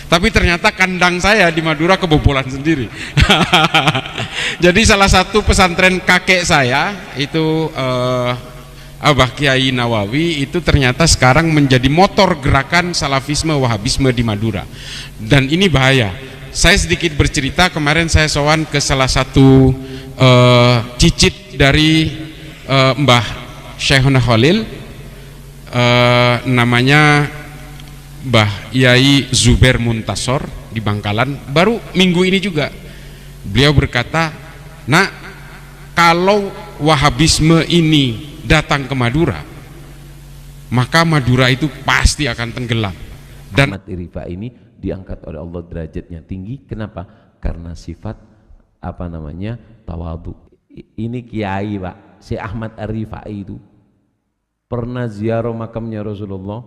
Tapi ternyata kandang saya di Madura kebobolan sendiri. Jadi salah satu pesantren kakek saya itu Abah Kiai Nawawi itu ternyata sekarang menjadi motor gerakan salafisme wahabisme di Madura, dan ini bahaya. Saya sedikit bercerita, kemarin saya sowan ke salah satu cicit dari Mbah Syekhuna Khalil, namanya Mbah Yai Zubair Muntasor di Bangkalan, baru minggu ini juga. Beliau berkata, "Nak, kalau wahabisme ini datang ke Madura, maka Madura itu pasti akan tenggelam." Dan Ahmad Rifai ini diangkat oleh Allah derajatnya tinggi. Kenapa? Karena sifat tawadhu. Ini kiai, Pak, si Ahmad Rifai itu pernah ziarah makamnya Rasulullah,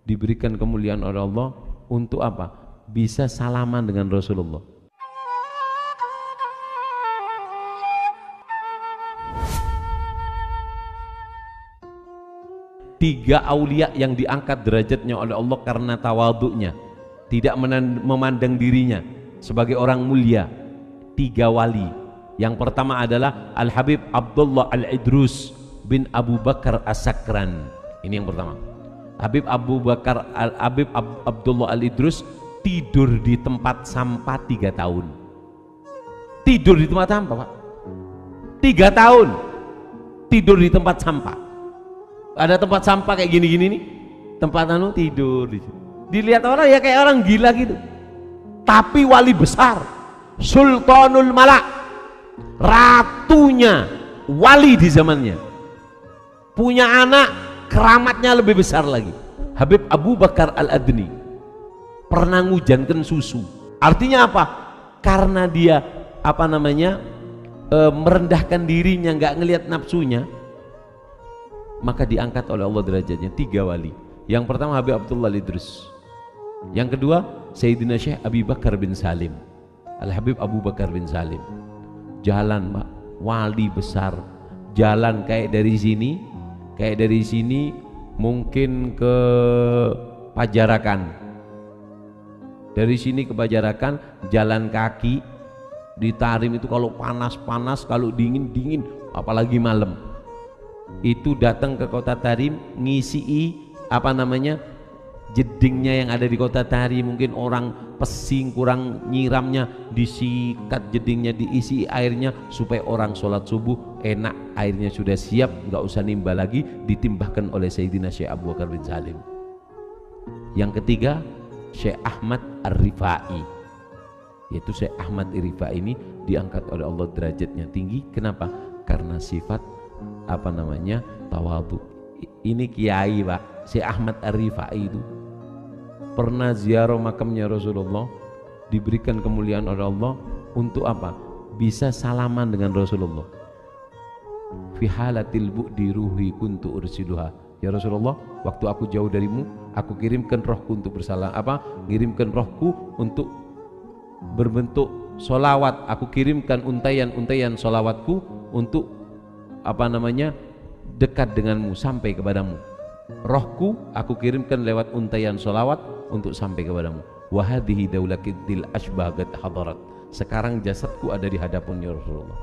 diberikan kemuliaan oleh Allah untuk apa? Bisa salaman dengan Rasulullah. Tiga aulia yang diangkat derajatnya oleh Allah karena tawadhu'nya, tidak memandang dirinya sebagai orang mulia. Tiga wali. Yang pertama adalah Al-Habib Abdullah Al-Idrus bin Abu Bakar As-Sakran. Ini yang pertama. Habib Abdullah Al-Idrus tidur di tempat sampah 3 tahun. Tidur di tempat sampah, Pak. 3 tahun tidur di tempat sampah. Ada tempat sampah kayak gini-gini nih, tempat tidur di situ. Dilihat orang ya kayak orang gila gitu. Tapi wali besar, Sultanul Malak, ratunya wali di zamannya, punya anak keramatnya lebih besar lagi. Habib Abu Bakar Al-Adni pernah ngujankan susu. Artinya apa? Karena dia merendahkan dirinya, nggak ngelihat nafsunya, maka diangkat oleh Allah derajatnya. 3 wali. Yang pertama Habib Abdullah Al-Idrus, yang kedua Sayyidina Syekh Abi Bakar bin Salim, Al-Habib Abu Bakar bin Salim. Jalan, Pak, wali besar, jalan kayak dari sini mungkin ke Pajarakan, dari sini ke Pajarakan jalan kaki. Di Tarim itu kalau panas-panas, kalau dingin-dingin, apalagi malam, itu datang ke kota Tarim, ngisi jedingnya yang ada di kota Tarim. Mungkin orang pesing kurang nyiramnya, disikat jedingnya, diisi airnya supaya orang sholat subuh enak, airnya sudah siap, nggak usah nimba lagi, ditimbahkan oleh Sayyidina Syekh Abu Bakar bin Salim. Yang ketiga Syekh Ahmad Ar-Rifai, yaitu Syekh Ahmad Rifai ini diangkat oleh Allah derajatnya tinggi. Kenapa? Karena sifat tawadhu. Ini kiai, Pak, Syekh Ahmad Ar-Rifai itu pernah ziarah makamnya Rasulullah, diberikan kemuliaan oleh Allah untuk apa? Bisa salaman dengan Rasulullah. Fi halatil bu'di ruhi kuntu ursiluha. Ya Rasulullah, waktu aku jauh darimu, aku kirimkan rohku untuk kirimkan rohku untuk berbentuk solawat. Aku kirimkan untayan solawatku untuk dekat denganmu, sampai kepadamu. Rohku aku kirimkan lewat untayan solawat untuk sampai kepadamu. Wahadihi daulatil ashbagat hadarat. Sekarang jasadku ada di hadapan ya Rasulullah.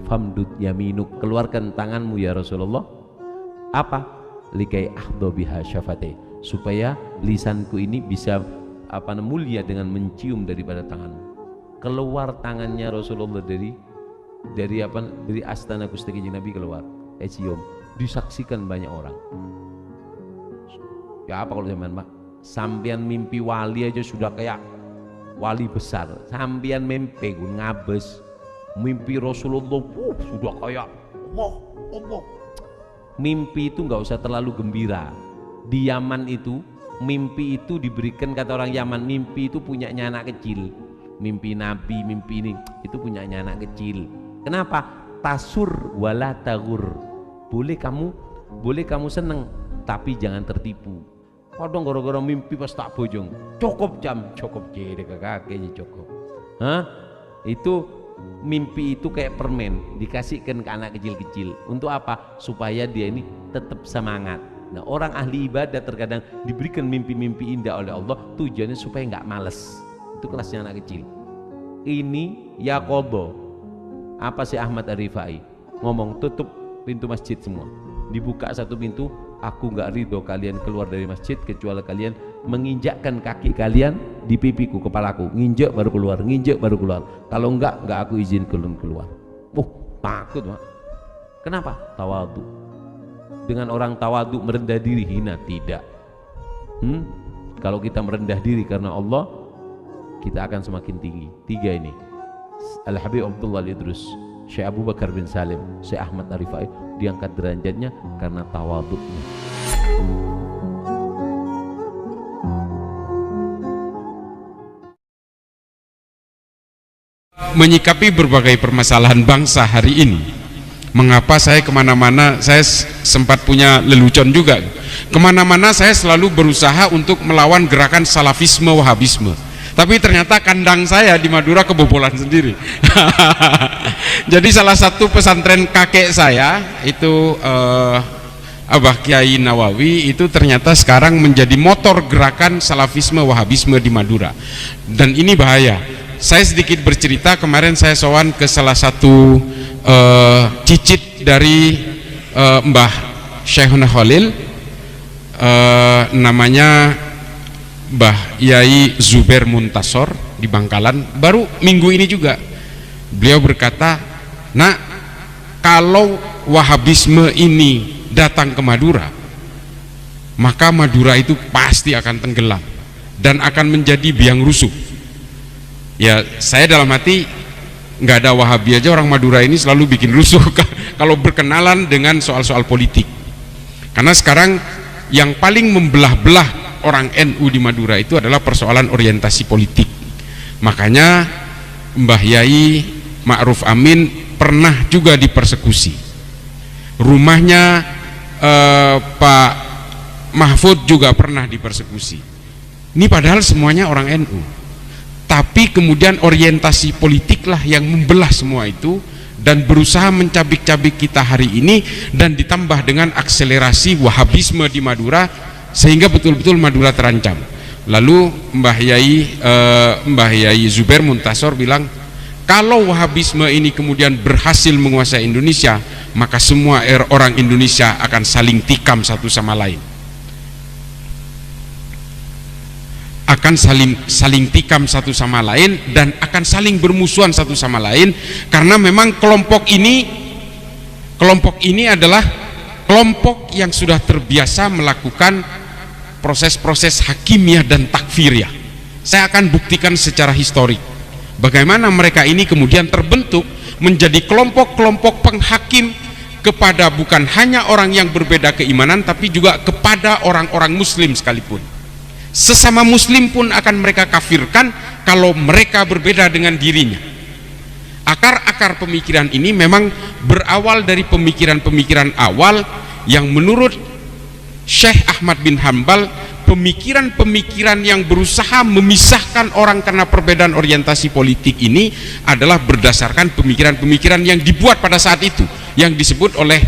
Famdud yaminuk, keluarkan tanganmu ya Rasulullah. Apa? Likai ahdo biha syafate, supaya lisanku ini bisa mulia dengan mencium daripada tanganmu. Keluar tangannya Rasulullah dari astana Gusti Kanjeng Nabi, keluar cium, disaksikan banyak orang. Ya apa kalau zaman, Pak, sampean mimpi wali aja sudah kayak wali besar. Sampean mimpi ngabes mimpi Rasulullah, sudah kayak Allah. Mimpi itu nggak usah terlalu gembira. Di Yaman itu mimpi itu diberikan, kata orang Yaman, mimpi itu punyanya anak kecil. Mimpi Nabi, mimpi ini itu punyanya anak kecil. Kenapa? Tasur wala tagur. Boleh kamu seneng, tapi jangan tertipu. Kadang gara-gara mimpi pas tak bojong, cukup jadi kakeknya cukup. Itu mimpi itu kayak permen dikasihkan ke anak kecil-kecil. Untuk apa? Supaya dia ini tetap semangat. Nah, orang ahli ibadah terkadang diberikan mimpi-mimpi indah oleh Allah, tujuannya supaya nggak males. itu kelasnya anak kecil. Ini ya kodo. Apa sih Ahmad Arifai ngomong, tutup pintu masjid semua, dibuka satu pintu. Aku nggak ridho kalian keluar dari masjid kecuali kalian menginjakkan kaki kalian di pipiku, kepalaku, nginjek baru keluar, nginjek baru keluar. Kalau nggak aku izin kalian keluar. Takut, Pak. Kenapa? Tawadhu. Dengan orang tawadhu merendah diri hina? Tidak. Kalau kita merendah diri karena Allah, kita akan semakin tinggi. 3 ini. Al-Habib Abdullah Al-Idrus, Syekh Abu Bakar bin Salim, Syekh Ahmad Arifai diangkat derajatnya karena tawadhunya. Menyikapi berbagai permasalahan bangsa hari ini, mengapa saya kemana-mana, saya sempat punya lelucon juga, kemana-mana saya selalu berusaha untuk melawan gerakan salafisme wahabisme, tapi ternyata kandang saya di Madura kebobolan sendiri. Jadi salah satu pesantren kakek saya itu Abah Kiai Nawawi itu ternyata sekarang menjadi motor gerakan salafisme wahabisme di Madura, dan ini bahaya. Saya sedikit bercerita, kemarin saya sowan ke salah satu cicit dari Mbah Syekhuna Khalil, namanya Mbah Yai Zubair Muntasor di Bangkalan, baru minggu ini juga. Beliau berkata, "Nak, kalau wahabisme ini datang ke Madura, maka Madura itu pasti akan tenggelam dan akan menjadi biang rusuh." Ya, saya dalam hati, nggak ada Wahabi aja orang Madura ini selalu bikin rusuh kalau berkenalan dengan soal-soal politik. Karena sekarang yang paling membelah-belah orang NU di Madura itu adalah persoalan orientasi politik. Makanya Mbah Yai Ma'ruf Amin pernah juga dipersekusi. Rumahnya Pak Mahfud juga pernah dipersekusi. Ini padahal semuanya orang NU. Tapi kemudian orientasi politiklah yang membelah semua itu dan berusaha mencabik-cabik kita hari ini, dan ditambah dengan akselerasi wahabisme di Madura sehingga betul-betul Madura terancam. Lalu Mbah Yai Zubair Muntasor bilang, kalau wahabisme ini kemudian berhasil menguasai Indonesia, maka semua orang Indonesia akan saling tikam satu sama lain, akan saling tikam satu sama lain, dan akan saling bermusuhan satu sama lain, karena memang kelompok ini adalah kelompok yang sudah terbiasa melakukan proses-proses hakimiyah dan takfiriyah. Saya akan buktikan secara historik bagaimana mereka ini kemudian terbentuk menjadi kelompok-kelompok penghakim kepada bukan hanya orang yang berbeda keimanan, tapi juga kepada orang-orang muslim sekalipun. Sesama muslim pun akan mereka kafirkan kalau mereka berbeda dengan dirinya. Akar-akar pemikiran ini memang berawal dari pemikiran-pemikiran awal yang menurut Syekh Ahmad bin Hanbal, pemikiran-pemikiran yang berusaha memisahkan orang karena perbedaan orientasi politik ini adalah berdasarkan pemikiran-pemikiran yang dibuat pada saat itu, yang disebut oleh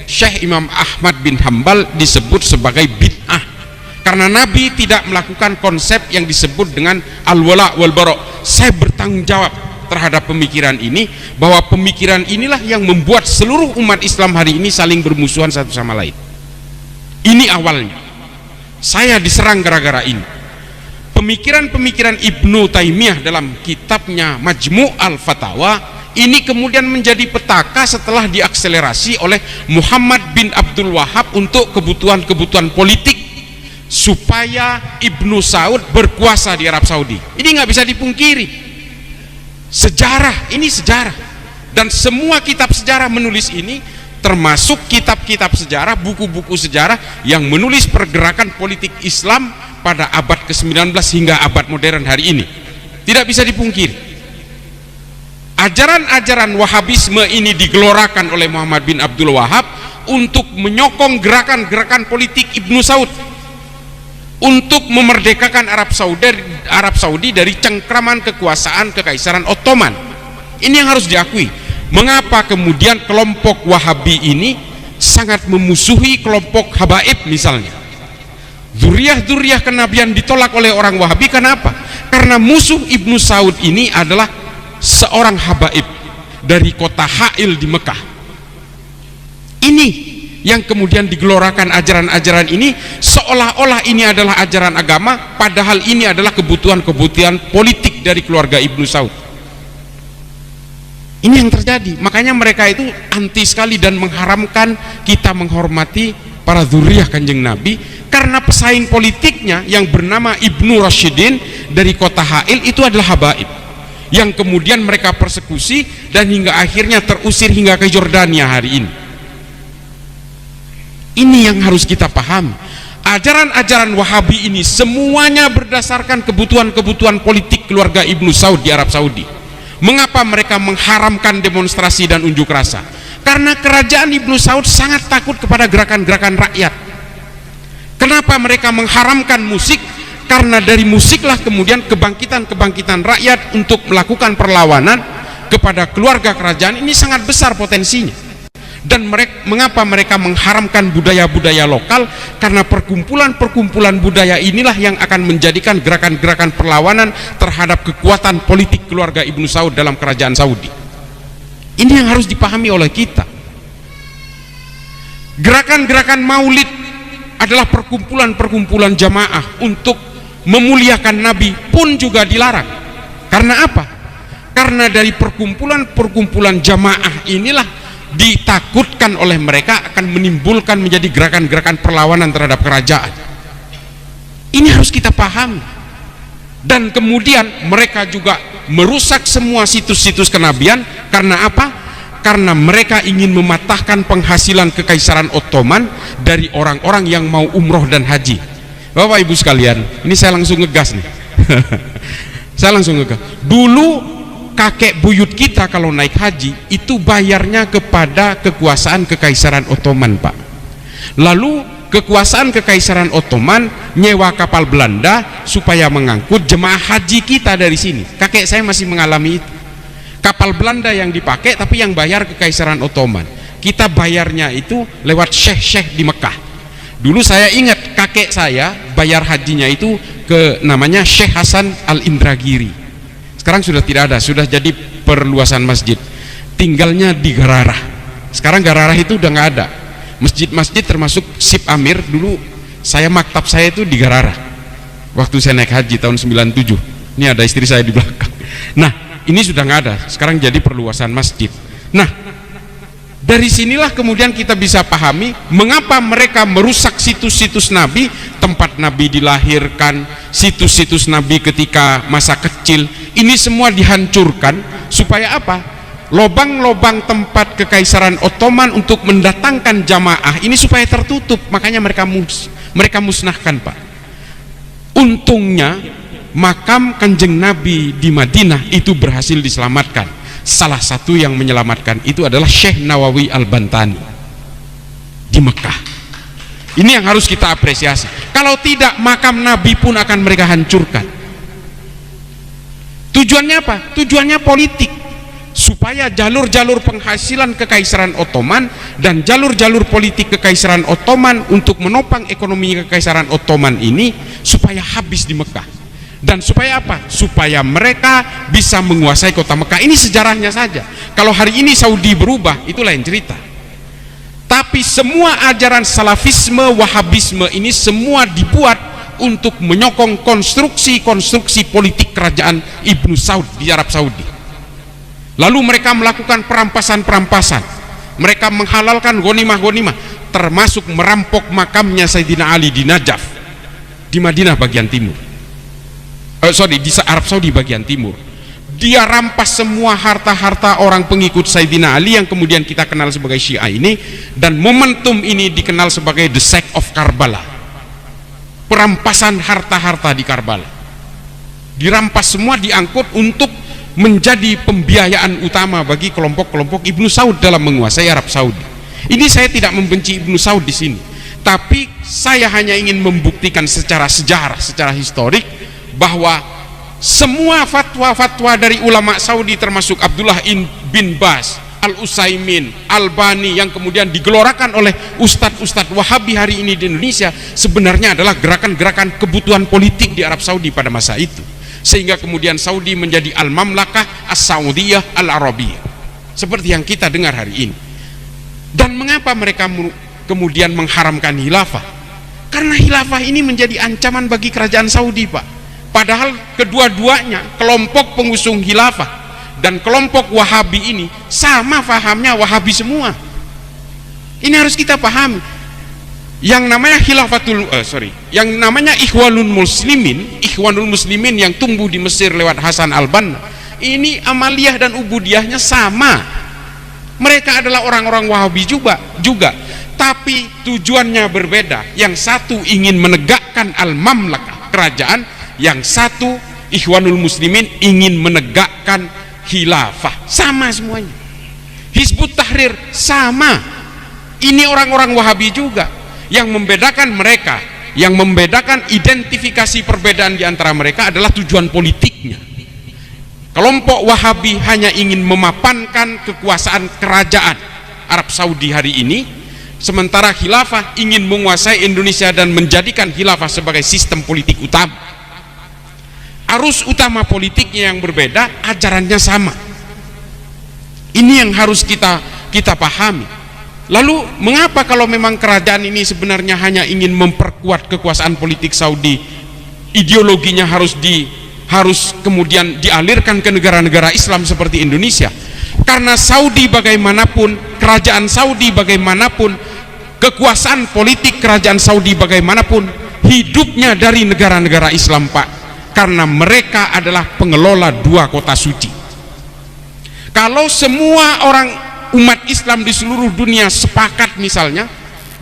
Syekh Imam Ahmad bin Hanbal disebut sebagai bid'ah. Karena Nabi tidak melakukan konsep yang disebut dengan al-wala wal bara. Saya bertanggung jawab terhadap pemikiran ini, bahwa pemikiran inilah yang membuat seluruh umat Islam hari ini saling bermusuhan satu sama lain. Ini awalnya. Saya diserang gara-gara ini. Pemikiran-pemikiran Ibnu Taimiyah dalam kitabnya Majmu' al-Fatawa ini kemudian menjadi petaka setelah diakselerasi oleh Muhammad bin Abdul Wahab untuk kebutuhan-kebutuhan politik, supaya Ibnu Saud berkuasa di Arab Saudi. Ini nggak bisa dipungkiri. Sejarah, ini sejarah, dan semua kitab sejarah menulis ini, termasuk kitab-kitab sejarah, buku-buku sejarah yang menulis pergerakan politik Islam pada abad ke-19 hingga abad modern hari ini. Tidak bisa dipungkiri. Ajaran-ajaran Wahabisme ini digelorakan oleh Muhammad bin Abdul Wahab untuk menyokong gerakan-gerakan politik Ibnu Saud, untuk memerdekakan Arab Saudi dari cengkraman kekuasaan Kekaisaran Ottoman. Ini yang harus diakui. Mengapa kemudian kelompok Wahabi ini sangat memusuhi kelompok Habaib misalnya? Dzurriyyah kenabian ditolak oleh orang Wahabi. Kenapa? Karena musuh Ibnu Saud ini adalah seorang habaib dari kota Ha'il di Mekah. Ini yang kemudian digelorakan ajaran-ajaran ini seolah-olah ini adalah ajaran agama, padahal ini adalah kebutuhan-kebutuhan politik dari keluarga Ibnu Saud. Ini yang terjadi. Makanya mereka itu anti sekali dan mengharamkan kita menghormati para dzurriyyah Kanjeng Nabi, karena pesaing politiknya yang bernama Ibnu Rasyidin dari kota Ha'il itu adalah habaib yang kemudian mereka persekusi dan hingga akhirnya terusir hingga ke Yordania hari ini. Ini yang harus kita pahami. Ajaran-ajaran Wahabi ini semuanya berdasarkan kebutuhan-kebutuhan politik keluarga Ibnu Saud di Arab Saudi. Mengapa mereka mengharamkan demonstrasi dan unjuk rasa? Karena kerajaan Ibnu Saud sangat takut kepada gerakan-gerakan rakyat. Kenapa mereka mengharamkan musik? Karena dari musiklah kemudian kebangkitan-kebangkitan rakyat untuk melakukan perlawanan kepada keluarga kerajaan ini sangat besar potensinya. Dan mengapa mereka mengharamkan budaya-budaya lokal? Karena perkumpulan-perkumpulan budaya inilah yang akan menjadikan gerakan-gerakan perlawanan terhadap kekuatan politik keluarga Ibnu Saud dalam kerajaan Saudi. Ini yang harus dipahami oleh kita. Gerakan-gerakan maulid adalah perkumpulan-perkumpulan jamaah untuk memuliakan Nabi pun juga dilarang. Karena apa? Karena dari perkumpulan-perkumpulan jamaah inilah ditakutkan oleh mereka akan menimbulkan menjadi gerakan-gerakan perlawanan terhadap kerajaan. Ini harus kita pahami. Dan kemudian mereka juga merusak semua situs-situs kenabian. Karena apa? Karena mereka ingin mematahkan penghasilan Kekaisaran Ottoman dari orang-orang yang mau umroh dan haji. Bapak Ibu sekalian, ini saya langsung ngegas nih. Saya langsung ngegas. Dulu kakek buyut kita kalau naik haji itu bayarnya kepada kekuasaan Kekaisaran Ottoman, Pak. Lalu kekuasaan Kekaisaran Ottoman nyewa kapal Belanda supaya mengangkut jemaah haji kita dari sini. Kakek saya masih mengalami itu. Kapal Belanda yang dipakai tapi yang bayar Kekaisaran Ottoman. Kita bayarnya itu lewat syekh-syekh di Mekah. Dulu saya ingat kakek saya bayar hajinya itu ke namanya Syekh Hasan Al-Indragiri. Sekarang sudah tidak ada, sudah jadi perluasan masjid. Tinggalnya di Gararah. Sekarang Gararah itu udah nggak ada. Masjid-masjid termasuk Sip Amir, dulu maktab saya itu di Gararah. Waktu saya naik haji tahun 97. Ini ada istri saya di belakang. Nah, ini sudah nggak ada. Sekarang jadi perluasan masjid. Nah, dari sinilah kemudian kita bisa pahami mengapa mereka merusak situs-situs Nabi, tempat Nabi dilahirkan, situs-situs Nabi ketika masa kecil. Ini semua dihancurkan supaya apa? Lobang-lobang tempat Kekaisaran Ottoman untuk mendatangkan jamaah ini supaya tertutup. Makanya mereka musnahkan, Pak. Untungnya makam Kanjeng Nabi di Madinah itu berhasil diselamatkan. Salah satu yang menyelamatkan itu adalah Syekh Nawawi Al-Bantani di Mekah. Ini yang harus kita apresiasi. Kalau tidak, makam Nabi pun akan mereka hancurkan. Tujuannya apa? Tujuannya politik, supaya jalur-jalur penghasilan Kekaisaran Ottoman dan jalur-jalur politik Kekaisaran Ottoman untuk menopang ekonomi Kekaisaran Ottoman ini supaya habis di Mekah. Dan supaya apa? Supaya mereka bisa menguasai kota Mekah. Ini sejarahnya saja. Kalau hari ini Saudi berubah, itu lain cerita. Tapi semua ajaran salafisme, wahabisme ini semua dibuat untuk menyokong konstruksi-konstruksi politik kerajaan Ibnu Saud di Arab Saudi. Lalu mereka melakukan perampasan-perampasan. Mereka menghalalkan ghanimah-ghanimah, termasuk merampok makamnya Sayyidina Ali di Najaf, di Madinah bagian timur. Di Arab Saudi bagian timur. Dia rampas semua harta-harta orang pengikut Sayyidina Ali yang kemudian kita kenal sebagai Syiah ini, dan momentum ini dikenal sebagai the Sack of Karbala. Perampasan harta-harta di Karbala. Dirampas semua, diangkut untuk menjadi pembiayaan utama bagi kelompok-kelompok Ibnu Saud dalam menguasai Arab Saudi. Ini saya tidak membenci Ibnu Saud di sini, tapi saya hanya ingin membuktikan secara sejarah, secara historik, bahwa semua fatwa-fatwa dari ulama Saudi termasuk Abdullah bin Baz, Al-Utsaimin, Albani yang kemudian digelorakan oleh ustadz-ustadz Wahabi hari ini di Indonesia sebenarnya adalah gerakan-gerakan kebutuhan politik di Arab Saudi pada masa itu. sehingga kemudian Saudi menjadi Al-Mamlakah As-Saudiyah Al-Arabiyah seperti yang kita dengar hari ini. Dan mengapa mereka kemudian mengharamkan khilafah? Karena khilafah ini menjadi ancaman bagi kerajaan Saudi, Pak. Padahal kedua-duanya kelompok pengusung khilafah dan kelompok Wahabi ini sama fahamnya, Wahabi semua. Ini harus kita pahami. Yang namanya yang namanya Ikhwanul Muslimin yang tumbuh di Mesir lewat Hasan al-Banna, ini amaliyah dan ubudiyahnya sama. Mereka adalah orang-orang Wahabi juga, tapi tujuannya berbeda. Yang satu ingin menegakkan al-mamlakah, kerajaan, yang satu Ikhwanul Muslimin ingin menegakkan khilafah. Sama semuanya. Hizbut Tahrir sama. Ini orang-orang Wahabi juga. Yang membedakan mereka, yang membedakan identifikasi perbedaan di antara mereka adalah tujuan politiknya. Kelompok Wahabi hanya ingin memapankan kekuasaan kerajaan Arab Saudi hari ini, sementara khilafah ingin menguasai Indonesia dan menjadikan khilafah sebagai sistem politik utama. Arus utama politiknya yang berbeda, ajarannya sama. Ini yang harus kita pahami. Lalu mengapa kalau memang kerajaan ini sebenarnya hanya ingin memperkuat kekuasaan politik Saudi, ideologinya harus kemudian dialirkan ke negara-negara Islam seperti Indonesia? Karena Saudi bagaimanapun, kerajaan Saudi bagaimanapun, kekuasaan politik kerajaan Saudi bagaimanapun, hidupnya dari negara-negara Islam, Pak. Karena mereka adalah pengelola dua kota suci. Kalau semua orang umat Islam di seluruh dunia sepakat misalnya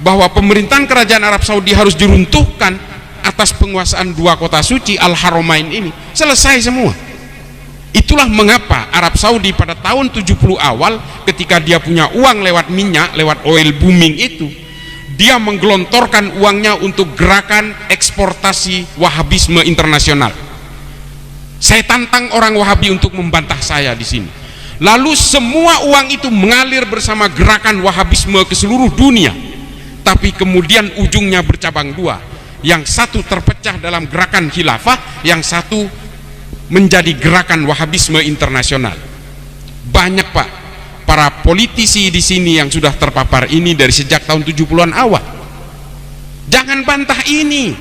bahwa pemerintahan kerajaan Arab Saudi harus diruntuhkan atas penguasaan dua kota suci Al-Haramain ini, selesai semua. Itulah mengapa Arab Saudi pada tahun 70 awal ketika dia punya uang lewat minyak, lewat oil booming itu, dia menggelontorkan uangnya untuk gerakan eksportasi Wahabisme internasional. Saya tantang orang Wahabi untuk membantah saya di sini. Lalu semua uang itu mengalir bersama gerakan Wahabisme ke seluruh dunia. Tapi kemudian ujungnya bercabang dua. Yang satu terpecah dalam gerakan khilafah, yang satu menjadi gerakan Wahabisme internasional. Banyak, Pak, para politisi di sini yang sudah terpapar ini dari sejak tahun 70-an awal. Jangan bantah ini.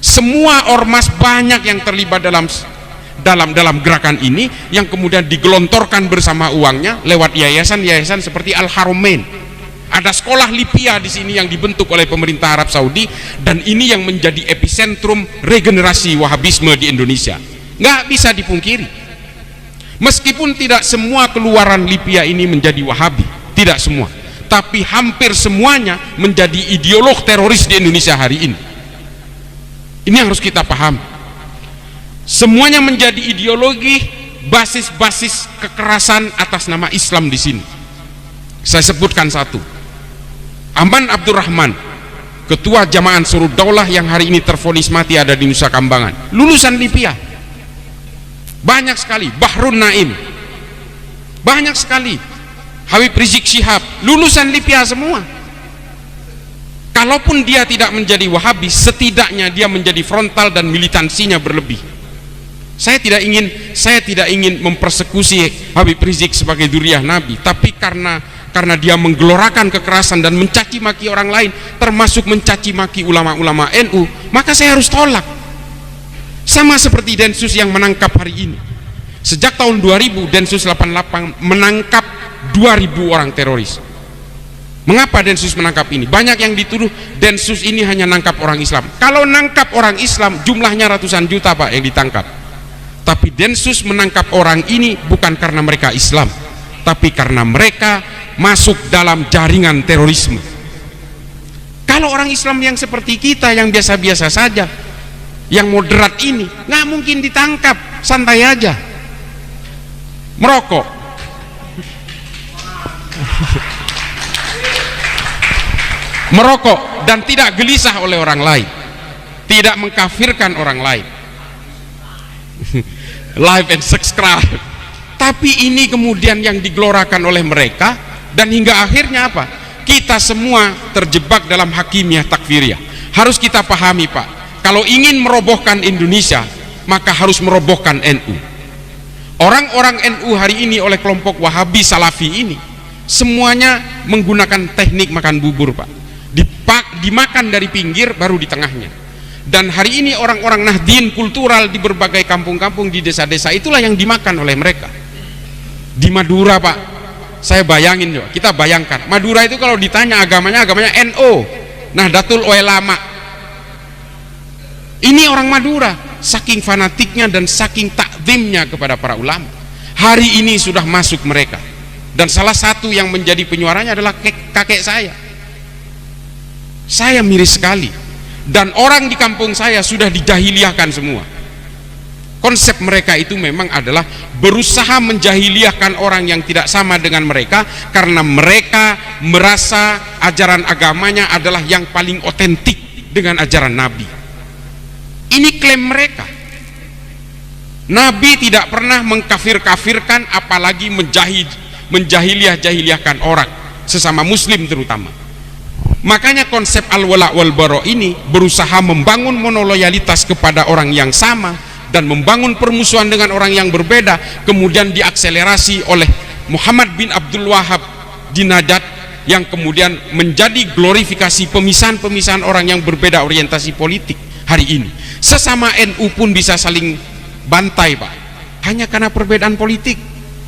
Semua ormas banyak yang terlibat dalam gerakan ini, yang kemudian digelontorkan bersama uangnya lewat yayasan-yayasan seperti Al-Haramain. Ada sekolah Lipia di sini yang dibentuk oleh pemerintah Arab Saudi, dan ini yang menjadi epicentrum regenerasi Wahabisme di Indonesia. Nggak bisa dipungkiri. Meskipun tidak semua keluaran Lipia ini menjadi Wahabi, tidak semua, tapi hampir semuanya menjadi ideolog teroris di Indonesia hari ini. Ini yang harus kita pahami. Semuanya menjadi ideologi basis-basis kekerasan atas nama Islam di sini. Saya sebutkan satu. Aman Abdurrahman, ketua Jamaah Ansarud Daulah yang hari ini tervonis mati ada di Nusa Kambangan, lulusan Lipia. Banyak sekali. Bahrun Naim, banyak sekali. Habib Rizik Syihab, lulusan Lipia semua. Kalaupun dia tidak menjadi Wahabi, setidaknya dia menjadi frontal dan militansinya berlebih. Saya tidak ingin mempersekusi Habib Rizik sebagai dzurriyyah Nabi, tapi karena dia menggelorakan kekerasan dan mencaci maki orang lain, termasuk mencaci maki ulama-ulama NU, maka saya harus tolak. Sama seperti Densus yang menangkap hari ini. Sejak tahun 2000 Densus 88 menangkap 2000 orang teroris. Mengapa Densus menangkap ini? Banyak yang dituduh Densus ini hanya nangkap orang Islam. Kalau nangkap orang Islam jumlahnya ratusan juta, Pak, yang ditangkap. Tapi Densus menangkap orang ini bukan karena mereka Islam, tapi karena mereka masuk dalam jaringan terorisme. Kalau orang Islam yang seperti kita, yang biasa-biasa saja, yang moderat ini, nggak mungkin ditangkap, santai aja. Merokok, merokok dan tidak gelisah oleh orang lain, tidak mengkafirkan orang lain. Live and subscribe. Tapi ini kemudian yang digelorakan oleh mereka, dan hingga akhirnya apa? Kita semua terjebak dalam hakimiyah takfiriyah. Harus kita pahami, Pak, kalau ingin merobohkan Indonesia, maka harus merobohkan NU. Orang-orang NU hari ini oleh kelompok Wahabi Salafi ini semuanya menggunakan teknik makan bubur, Pak. Dimakan dari pinggir baru di tengahnya. Dan hari ini orang-orang Nahdien kultural di berbagai kampung-kampung di desa-desa itulah yang dimakan oleh mereka. Di Madura, Pak, saya bayangin juga, kita bayangkan Madura itu kalau ditanya agamanya NO, Nahdlatul Ulama. Ini orang Madura, saking fanatiknya dan saking takzimnya kepada para ulama. Hari ini sudah masuk mereka, dan salah satu yang menjadi penyuaranya adalah kakek saya. Saya miris sekali, dan orang di kampung saya sudah dijahiliahkan semua. Konsep mereka itu memang adalah berusaha menjahiliahkan orang yang tidak sama dengan mereka, karena mereka merasa ajaran agamanya adalah yang paling otentik dengan ajaran Nabi. Ini klaim mereka. Nabi tidak pernah mengkafir-kafirkan, apalagi menjahiliahkan orang, sesama muslim terutama. Makanya konsep al-wala wal bara ini berusaha membangun monoloyalitas kepada orang yang sama dan membangun permusuhan dengan orang yang berbeda, kemudian diakselerasi oleh Muhammad bin Abdul Wahab di Najd, yang kemudian menjadi glorifikasi pemisahan-pemisahan orang yang berbeda orientasi politik. Hari ini sesama NU pun bisa saling bantai, Pak, hanya karena perbedaan politik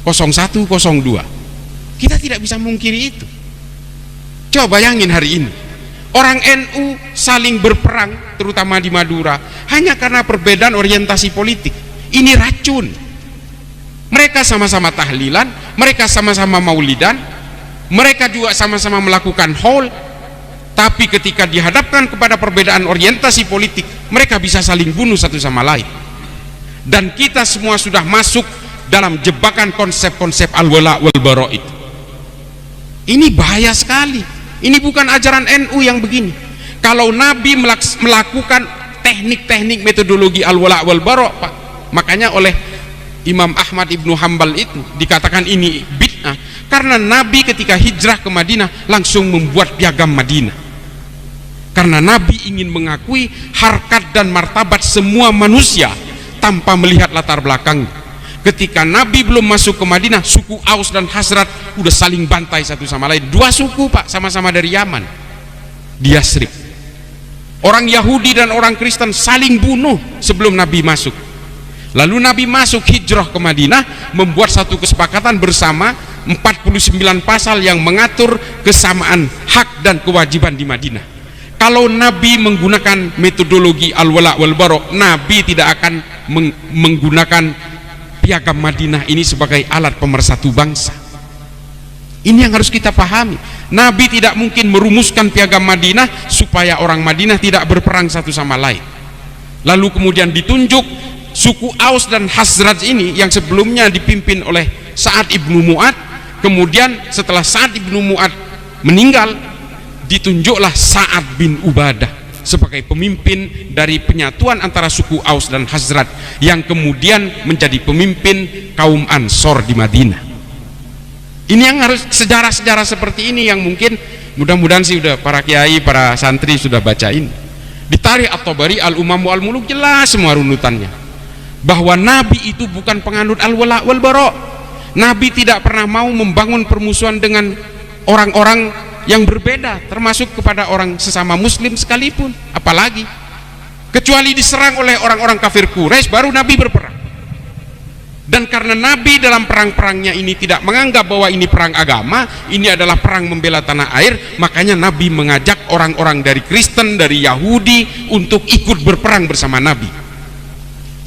01, 02. Kita tidak bisa mungkiri itu. Coba bayangin hari ini orang NU saling berperang, terutama di Madura, hanya karena perbedaan orientasi politik. Ini racun. Mereka sama-sama tahlilan, mereka sama-sama maulidan, mereka juga sama-sama melakukan haul, tapi ketika dihadapkan kepada perbedaan orientasi politik, mereka bisa saling bunuh satu sama lain. Dan kita semua sudah masuk dalam jebakan konsep-konsep al-wala wal bara itu. Ini bahaya sekali. Ini bukan ajaran NU yang begini. Kalau Nabi melakukan teknik-teknik metodologi al-wala wal bara, Pak, makanya oleh Imam Ahmad Ibnu Hambal itu dikatakan ini bid'ah, karena Nabi ketika hijrah ke Madinah langsung membuat piagam Madinah. Karena Nabi ingin mengakui harkat dan martabat semua manusia tanpa melihat latar belakang. Ketika Nabi belum masuk ke Madinah, suku Aus dan Khazraj udah saling bantai satu sama lain. Dua suku, Pak, sama-sama dari Yaman, di Yasrib. Orang Yahudi dan orang Kristen saling bunuh sebelum Nabi masuk. Lalu Nabi masuk hijrah ke Madinah, membuat satu kesepakatan bersama 49 pasal yang mengatur kesamaan hak dan kewajiban di Madinah. Kalau Nabi menggunakan metodologi al-wala wal bara, Nabi tidak akan menggunakan piagam Madinah ini sebagai alat pemersatu bangsa. Ini yang harus kita pahami. Nabi tidak mungkin merumuskan piagam Madinah supaya orang Madinah tidak berperang satu sama lain. Lalu kemudian ditunjuk suku Aus dan Khazraj ini yang sebelumnya dipimpin oleh Sa'ad ibnu Mu'ad, kemudian setelah Sa'ad ibnu Mu'ad meninggal, ditunjuklah Sa'ad bin Ubadah sebagai pemimpin dari penyatuan antara suku Aus dan Khazraj, yang kemudian menjadi pemimpin kaum Ansor di Madinah. Ini yang harus, sejarah-sejarah seperti ini yang mungkin mudah-mudahan sih udah para kiai, para santri sudah baca ini. Di Tarikh At-Tabari, Al-Umam wal Muluk jelas semua runutannya, bahwa Nabi itu bukan penganut al-wala wal bara. Nabi tidak pernah mau membangun permusuhan dengan orang-orang yang berbeda, termasuk kepada orang sesama muslim sekalipun, apalagi kecuali diserang oleh orang-orang kafir Quraisy baru Nabi berperang. Dan karena Nabi dalam perang-perangnya ini tidak menganggap bahwa ini perang agama, ini adalah perang membela tanah air, makanya Nabi mengajak orang-orang dari Kristen, dari Yahudi untuk ikut berperang bersama Nabi.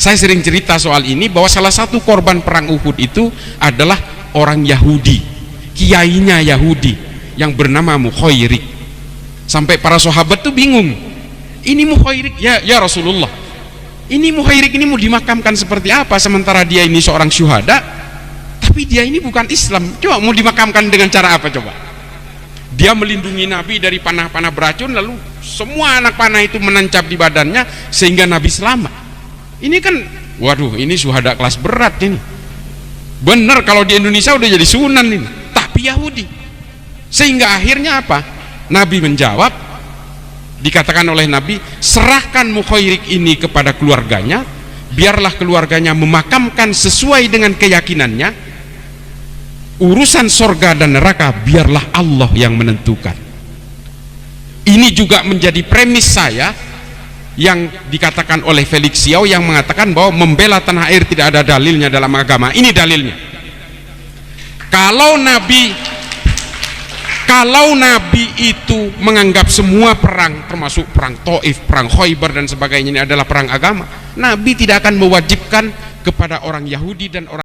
Saya sering cerita soal ini, bahwa salah satu korban perang Uhud itu adalah orang Yahudi, kiainya Yahudi yang bernama Mukhairik. Sampai para sahabat tuh bingung, ini Mukhairik ya Rasulullah, ini Mukhairik ini mau dimakamkan seperti apa, sementara dia ini seorang syuhada, tapi dia ini bukan Islam. Coba mau dimakamkan dengan cara apa coba? Dia melindungi Nabi dari panah-panah beracun, lalu semua anak panah itu menancap di badannya sehingga Nabi selamat. Ini kan, waduh, ini syuhada kelas berat ini. Bener kalau di Indonesia udah jadi sunan ini, tapi Yahudi. Sehingga akhirnya apa? Nabi menjawab, dikatakan oleh Nabi, serahkan Mukhairik ini kepada keluarganya, biarlah keluarganya memakamkan sesuai dengan keyakinannya. Urusan sorga dan neraka biarlah Allah yang menentukan. Ini juga menjadi premis saya yang dikatakan oleh Felix Xiao yang mengatakan bahwa membela tanah air tidak ada dalilnya dalam agama. Ini dalilnya. Kalau Nabi itu menganggap semua perang, termasuk perang Taif, perang Khaybar dan sebagainya, ini adalah perang agama, Nabi tidak akan mewajibkan kepada orang Yahudi dan orang